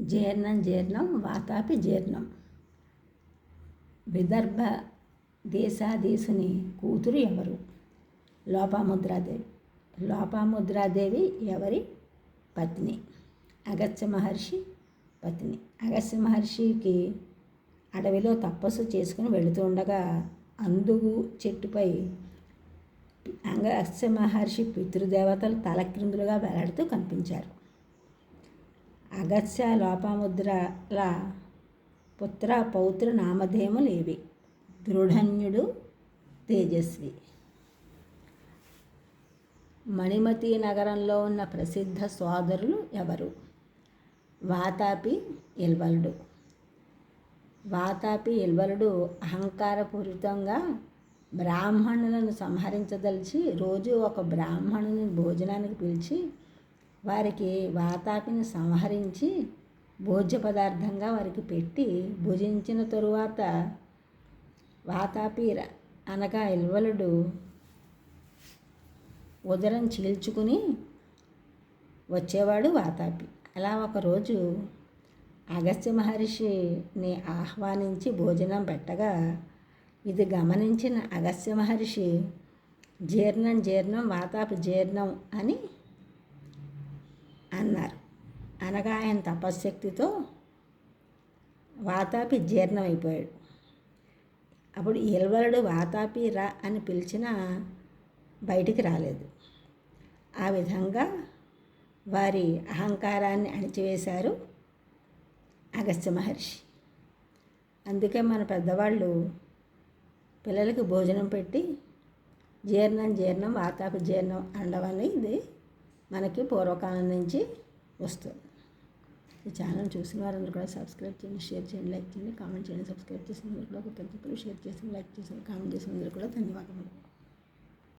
జీర్ణం వాతాపి జీర్ణం. విదర్భ దేశాధీశుని కూతురు ఎవరు? లోపాముద్రాదేవి. లోపాముద్రాదేవి ఎవరి పత్ని? అగస్త్య మహర్షి పత్ని. అగస్త్య మహర్షికి అడవిలో తపస్సు చేసుకుని వెళుతుండగా అందుగు చెట్టుపై అగస్త్య మహర్షి పితృదేవతలు తలక్రిందులుగా వేలాడుతూ కనిపించారు. అగస్త్య లోపాముద్రల పుత్ర పౌత్ర నామధేయములేవి? దృఢన్యుడు, తేజస్వి. మణిమతి నగరంలో ఉన్న ప్రసిద్ధ సోదరులు ఎవరు? వాతాపి, ఇల్వలుడు. వాతాపి, ఇల్వలుడు అహంకారపూరితంగా బ్రాహ్మణులను సంహరించదలిచి రోజు ఒక బ్రాహ్మణుని భోజనానికి పిలిచి వారికి వాతాపిని సంహరించి భోజ్య పదార్థంగా వారికి పెట్టి భుజించిన తరువాత వాతాపి అనగా ఇల్వలుడు ఉదరం చీల్చుకుని వచ్చేవాడు వాతాపి. అలా ఒకరోజు అగస్త్య మహర్షిని ఆహ్వానించి భోజనం పెట్టగా ఇది గమనించిన అగస్త్య మహర్షి జీర్ణం వాతాపి జీర్ణం అని అన్నారు. అనగా ఆయన తపశ్శక్తితో వాతాపి జీర్ణమైపోయాడు. అప్పుడు ఇల్వలుడు వాతాపి రా అని పిలిచినా బయటికి రాలేదు. ఆ విధంగా వారి అహంకారాన్ని అణిచివేశారు అగస్త్య మహర్షి. అందుకే మన పెద్దవాళ్ళు పిల్లలకి భోజనం పెట్టి జీర్ణం వాతాపి జీర్ణం అనడం అనేది మనకి పూర్వకాలం నుంచి వస్తుంది. ఈ ఛానల్ చూసిన వారందరూ కూడా సబ్స్క్రైబ్ చేయండి, షేర్ చేయండి, లైక్ చేయండి, కామెంట్ చేయండి. సబ్స్క్రైబ్ చేసిన వారు కూడా కొత్త షేర్ చేసి లైక్ చేసి కామెంట్ చేసిన వారు కూడా ధన్యవాదములు.